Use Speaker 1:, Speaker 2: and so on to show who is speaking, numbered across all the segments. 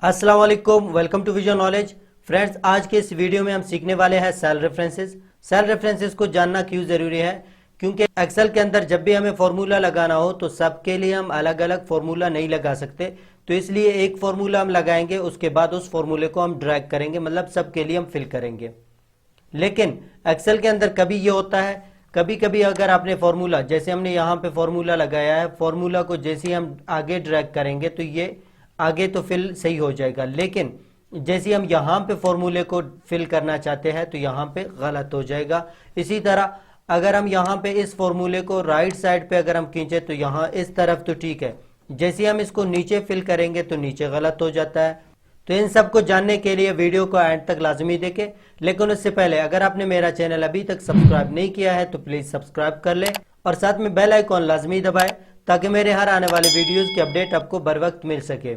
Speaker 1: अस्सलाम वालेकुम, welcome to Vision Knowledge. Friends, आज के इस वीडियो में हम सीखने वाले हैं सेल रेफरेंसेस। सेल रेफरेंसेस को जानना क्यों ज़रूरी है? क्योंकि एक्सेल के अंदर जब भी हमें फार्मूला लगाना हो तो सबके लिए हम अलग अलग फार्मूला नहीं लगा सकते, तो इसलिए एक फार्मूला हम लगाएंगे, उसके बाद उस फार्मूले को हम ड्रैग करेंगे, मतलब सबके लिए हम फिल करेंगे। लेकिन एक्सेल के अंदर कभी ये होता है, कभी कभी अगर आपने फार्मूला, जैसे हमने यहाँ पे फार्मूला लगाया है, फार्मूला को जैसे ही हम आगे ड्रैग करेंगे तो ये आगे तो फिल सही हो जाएगा, लेकिन जैसे हम यहाँ पे फार्मूले को फिल करना चाहते हैं तो यहाँ पे गलत हो जाएगा। इसी तरह अगर हम यहाँ पे इस फार्मूले को राइट साइड पे अगर हम खींचे तो यहाँ इस तरफ तो ठीक है, जैसे हम इसको नीचे फिल करेंगे तो नीचे गलत हो जाता है। तो इन सब को जानने के लिए वीडियो को एंड तक लाजमी देखें। लेकिन उससे पहले अगर आपने मेरा चैनल अभी तक सब्सक्राइब नहीं किया है तो प्लीज़ सब्सक्राइब कर लें और साथ में बेल आइकॉन लाजमी दबाएं ताकि मेरे हर आने वाले वीडियोस की अपडेट आपको बर वक्त मिल सके।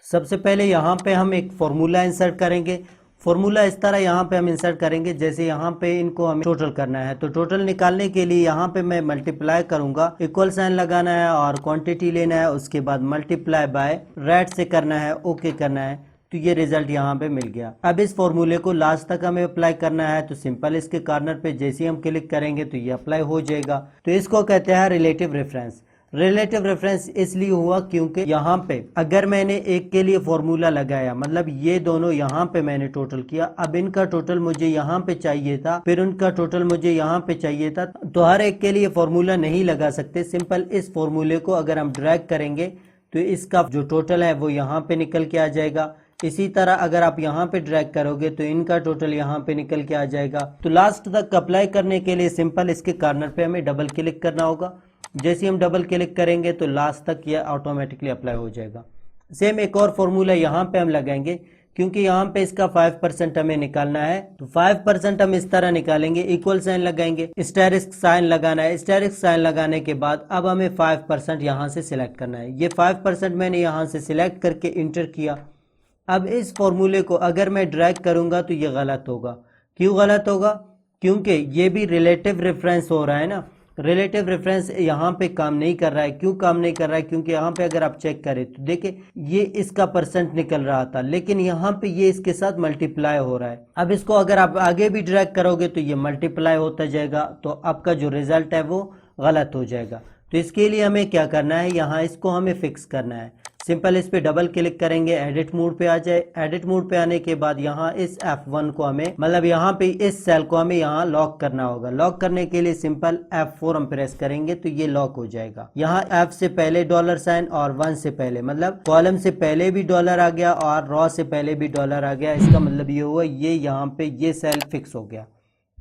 Speaker 1: सबसे पहले यहाँ पे हम एक फॉर्मूला इंसर्ट करेंगे। फॉर्मूला इस तरह यहाँ पे हम इंसर्ट करेंगे, जैसे यहाँ पे इनको हमें टोटल करना है, तो टोटल निकालने के लिए यहाँ पे मैं मल्टीप्लाई करूंगा, इक्वल साइन लगाना है और क्वांटिटी लेना है, उसके बाद मल्टीप्लाई बाय रेट से करना है, ओके करना है, तो ये रिजल्ट यहाँ पे मिल गया। अब इस फॉर्मूले को लास्ट तक हमें अप्लाई करना है, तो सिंपल इसके कॉर्नर पे जैसे ही हम क्लिक करेंगे तो ये अप्लाई हो जाएगा। तो इसको कहते हैं रिलेटिव रेफरेंस। रिलेटिव रेफरेंस इसलिए हुआ क्योंकि यहाँ पे अगर मैंने एक के लिए फॉर्मूला लगाया, मतलब ये दोनों यहाँ पे मैंने टोटल किया, अब इनका टोटल मुझे यहाँ पे चाहिए था, फिर उनका टोटल मुझे यहाँ पे चाहिए था, तो हर एक के लिए फॉर्मूला नहीं लगा सकते। सिंपल इस फॉर्मूले को अगर हम ड्रैग करेंगे तो इसका जो टोटल है वो यहाँ पे निकल के आ जाएगा। इसी तरह अगर आप यहाँ पे ड्रैग करोगे तो इनका टोटल यहाँ पे निकल के आ जाएगा। तो लास्ट तक अप्लाई करने के लिए सिंपल इसके कॉर्नर पे हमें डबल क्लिक करना होगा। जैसे हम डबल क्लिक करेंगे तो लास्ट तक यह ऑटोमेटिकली अप्लाई हो जाएगा। सेम एक और फॉर्मूला यहाँ पे हम लगाएंगे, क्योंकि यहाँ पे इसका 5% हमें निकालना है, तो 5% हम इस तरह निकालेंगे, इक्वल साइन लगाएंगे, स्टेरिस्क साइन लगाना है। स्टेरिस्क साइन लगाने के बाद अब हमें 5% यहाँ से सिलेक्ट करना है। ये 5% मैंने यहाँ से सिलेक्ट करके इंटर किया। अब इस फॉर्मूले को अगर मैं ड्रैग करूंगा तो ये गलत होगा। क्यों गलत होगा? क्योंकि ये भी रिलेटिव रेफरेंस हो रहा है ना। रिलेटिव रेफरेंस यहाँ पे काम नहीं कर रहा है। क्यों काम नहीं कर रहा है? क्योंकि यहाँ पे अगर आप चेक करें तो देखिए ये इसका परसेंट निकल रहा था, लेकिन यहाँ पे ये इसके साथ मल्टीप्लाई हो रहा है। अब इसको अगर आप आगे भी ड्रैग करोगे तो ये मल्टीप्लाई होता जाएगा, तो आपका जो रिजल्ट है वो गलत हो जाएगा। तो इसके लिए हमें क्या करना है, यहाँ इसको हमें फिक्स करना है। सिंपल इस पे डबल क्लिक करेंगे, एडिट मोड पे आ जाए। एडिट मोड पे आने के बाद यहाँ इस F1 को हमें, मतलब यहाँ पे इस सेल को हमें यहाँ लॉक करना होगा। लॉक करने के लिए सिंपल F4 हम प्रेस करेंगे तो ये लॉक हो जाएगा। यहाँ F से पहले डॉलर साइन और 1 से पहले, मतलब कॉलम से पहले भी डॉलर आ गया और रॉ से पहले भी डॉलर आ गया। इसका मतलब ये हुआ ये यहाँ पे ये सेल फिक्स हो गया।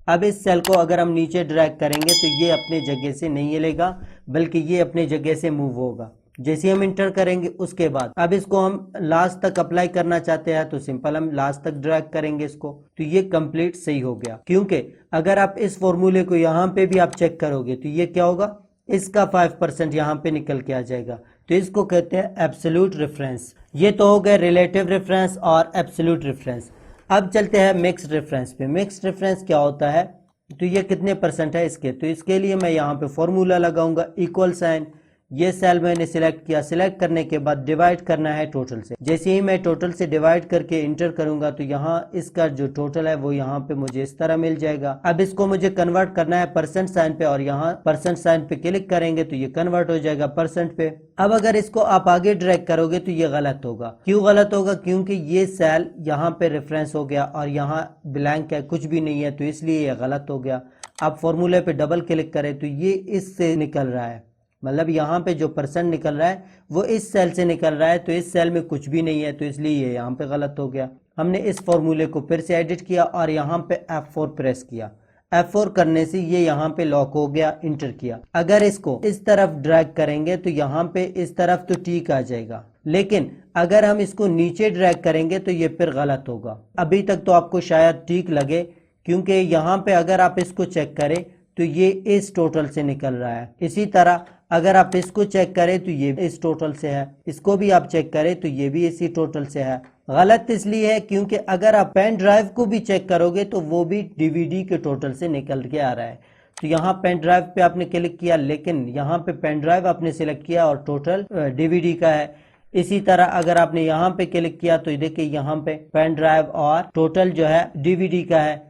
Speaker 1: अब इस सेल को अगर हम नीचे ड्रैग करेंगे तो ये अपने जगह से नहीं हिलेगा, बल्कि ये अपनी जगह से मूव होगा। जैसे हम इंटर करेंगे उसके बाद अब इसको हम लास्ट तक अप्लाई करना चाहते हैं तो सिंपल हम लास्ट तक ड्रैग करेंगे इसको, तो ये कंप्लीट सही हो गया। क्योंकि अगर आप इस फॉर्मूले को यहाँ पे भी आप चेक करोगे तो ये क्या होगा, इसका 5% यहाँ पे निकल के आ जाएगा। तो इसको कहते हैं एब्सोल्यूट रेफरेंस। ये तो हो गए रिलेटिव रेफरेंस और एब्सोल्यूट रेफरेंस। अब चलते हैं मिक्स्ड रेफरेंस पे। मिक्स्ड रेफरेंस क्या होता है, तो ये कितने परसेंट है इसके, तो इसके लिए मैं यहाँ पे फॉर्मूला लगाऊंगा, इक्वल साइन, ये सेल मैंने सिलेक्ट किया। सिलेक्ट करने के बाद डिवाइड करना है टोटल से। जैसे ही मैं टोटल से डिवाइड करके इंटर करूंगा तो यहाँ इसका जो टोटल है वो यहाँ पे मुझे इस तरह मिल जाएगा। अब इसको मुझे कन्वर्ट करना है परसेंट साइन पे, और यहाँ परसेंट साइन पे क्लिक करेंगे तो ये कन्वर्ट हो जाएगा परसेंट पे। अब अगर इसको आप आगे ड्रैग करोगे तो ये गलत होगा। क्यों गलत होगा? क्योंकि ये सेल यहाँ पे रेफरेंस हो गया और यहाँ ब्लैंक है, कुछ भी नहीं है, तो इसलिए ये गलत हो गया। आप फॉर्मूले पे डबल क्लिक करें तो ये इससे निकल रहा है, मतलब यहाँ पे जो परसेंट निकल रहा है वो इस सेल से निकल रहा है, तो इस सेल में कुछ भी नहीं है, तो इसलिए ये यहाँ पे गलत हो गया। हमने इस फॉर्मूले को फिर से एडिट किया और यहाँ पे F4 प्रेस किया। F4 करने से ये यहाँ पे लॉक हो गया, इंटर किया। अगर इसको इस तरफ ड्रैग करेंगे तो यहाँ पे इस तरफ तो ठीक आ जाएगा, लेकिन अगर हम इसको नीचे ड्रैग करेंगे तो ये फिर गलत होगा। अभी तक तो आपको शायद ठीक लगे, क्योंकि यहाँ पे अगर आप इसको चेक करें तो ये इस टोटल से निकल रहा है। इसी तरह अगर आप इसको चेक करें तो ये इस टोटल से है, इसको भी आप चेक करें तो ये भी इसी टोटल से है। गलत इसलिए है क्योंकि अगर आप पेन ड्राइव को भी चेक करोगे तो वो भी डीवीडी के टोटल से निकल के आ रहा है। तो यहाँ पेन ड्राइव पे आपने क्लिक किया, लेकिन यहाँ पे पेन ड्राइव आपने सिलेक्ट किया और टोटल डीवीडी का है। इसी तरह अगर आपने यहाँ पे क्लिक किया तो देखिए यहाँ पे पेन ड्राइव और टोटल जो है डीवीडी का है।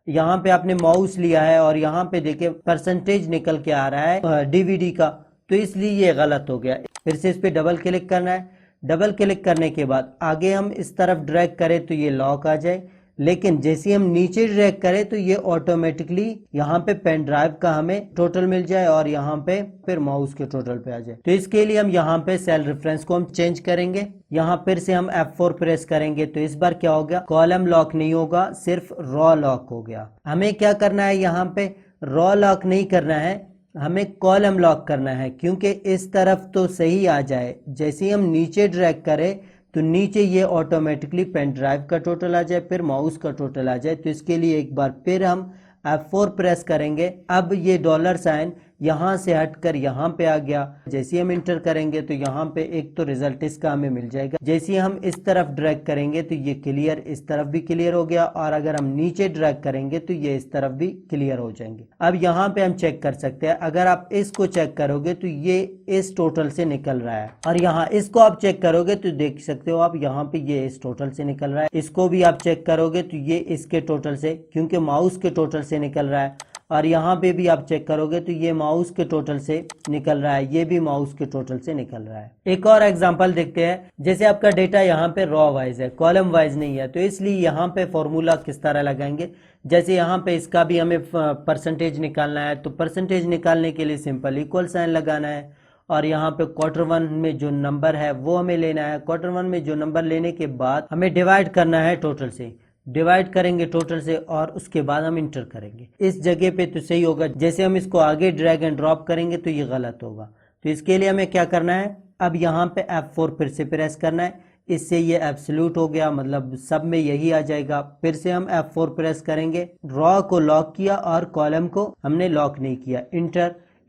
Speaker 1: यहाँ पे आपने माउस लिया है और यहाँ पे देखिए परसेंटेज निकल के आ रहा है डीवीडी का, तो इसलिए ये गलत हो गया। फिर से इस पे डबल क्लिक करना है। डबल क्लिक करने के बाद आगे हम इस तरफ ड्रैग करें तो ये लॉक आ जाए, लेकिन जैसे हम नीचे ड्रैग करें तो ये ऑटोमेटिकली यहाँ पे पेन ड्राइव का हमें टोटल मिल जाए और यहाँ पे फिर माउस के टोटल पे आ जाए। तो इसके लिए हम यहाँ पे सेल रेफरेंस को हम चेंज करेंगे। यहाँ फिर से हम F4 प्रेस करेंगे तो इस बार क्या हो गया, कॉलम लॉक नहीं होगा, सिर्फ रॉ लॉक हो गया। हमें क्या करना है, यहाँ पे रॉ लॉक नहीं करना है, हमें कॉलम लॉक करना है, क्योंकि इस तरफ तो सही आ जाए। जैसे ही हम नीचे ड्रैग करें तो नीचे ये ऑटोमेटिकली पेन ड्राइव का टोटल आ जाए, फिर माउस का टोटल आ जाए। तो इसके लिए एक बार फिर हम F4 प्रेस करेंगे। अब ये डॉलर साइन यहाँ से हटकर यहाँ पे आ गया। जैसे हम इंटर करेंगे तो यहाँ पे एक तो रिजल्ट इसका हमें मिल जाएगा। जैसे हम इस तरफ ड्रैग करेंगे तो ये क्लियर, इस तरफ भी क्लियर हो गया, और अगर हम नीचे ड्रैग करेंगे तो ये इस तरफ भी क्लियर हो जाएंगे। अब यहाँ पे हम चेक कर सकते हैं, अगर आप इसको चेक करोगे तो ये इस टोटल से निकल रहा है, और यहाँ इसको आप चेक करोगे तो देख सकते हो आप यहाँ पे ये इस टोटल से निकल रहा है। इसको भी आप चेक करोगे तो ये इसके टोटल से, क्योंकि माउस के टोटल से निकल रहा है, और यहाँ पे भी आप चेक करोगे तो ये माउस के टोटल से निकल रहा है, ये भी माउस के टोटल से निकल रहा है। एक और एग्जांपल देखते हैं। जैसे आपका डेटा यहाँ पे रॉ वाइज है, कॉलम वाइज नहीं है, तो इसलिए यहाँ पे फॉर्मूला किस तरह लगाएंगे। जैसे यहाँ पे इसका भी हमें परसेंटेज निकालना है, तो परसेंटेज निकालने के लिए सिंपल इक्वल साइन लगाना है, और यहाँ पे Q1 में जो नंबर है वो हमें लेना है। Q1 में जो नंबर लेने के बाद हमें डिवाइड करना है टोटल से, डिवाइड करेंगे टोटल से, और उसके बाद हम इंटर करेंगे। इस जगह पे तो सही होगा, जैसे हम इसको आगे ड्रैग एंड ड्रॉप करेंगे तो ये गलत होगा। तो इसके लिए हमें क्या करना है, अब यहाँ पे F4 फिर से प्रेस करना है, इससे ये एब्सोल्यूट हो गया, मतलब सब में यही आ जाएगा। फिर से हम F4 प्रेस करेंगे, रॉ को लॉक किया और कॉलम को हमने लॉक नहीं किया।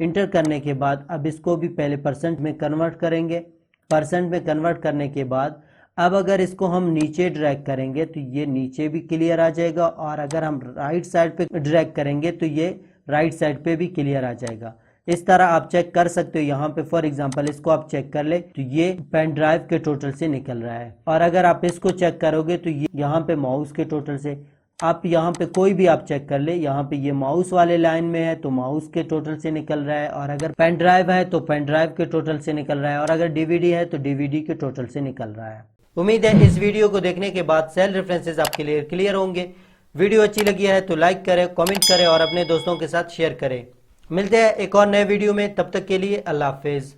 Speaker 1: इंटर करने के बाद अब इसको भी पहले परसेंट में कन्वर्ट करेंगे। परसेंट में कन्वर्ट करने के बाद अब अगर इसको हम नीचे ड्रैग करेंगे तो ये नीचे भी क्लियर आ जाएगा, और अगर हम राइट साइड पे ड्रैग करेंगे तो ये राइट साइड पे भी क्लियर आ जाएगा। इस तरह आप चेक कर सकते हो। यहाँ पे फॉर एग्जांपल इसको आप चेक कर ले तो ये पेन ड्राइव के टोटल से निकल रहा है, और अगर आप इसको चेक करोगे तो ये यहाँ पे माउस के टोटल से। आप यहाँ पे कोई भी आप चेक कर ले, यहाँ पे ये माउस वाले लाइन में है तो माउस के टोटल से निकल रहा है, और अगर पेन ड्राइव है तो पेन ड्राइव के टोटल से निकल रहा है, और अगर डीवीडी है तो डीवीडी के टोटल से निकल रहा है। उम्मीद है इस वीडियो को देखने के बाद सेल रेफरेंसेस आपके लिए क्लियर होंगे। वीडियो अच्छी लगी है तो लाइक करें, कमेंट करें और अपने दोस्तों के साथ शेयर करें। मिलते हैं एक और नए वीडियो में, तब तक के लिए अल्लाह हाफिज।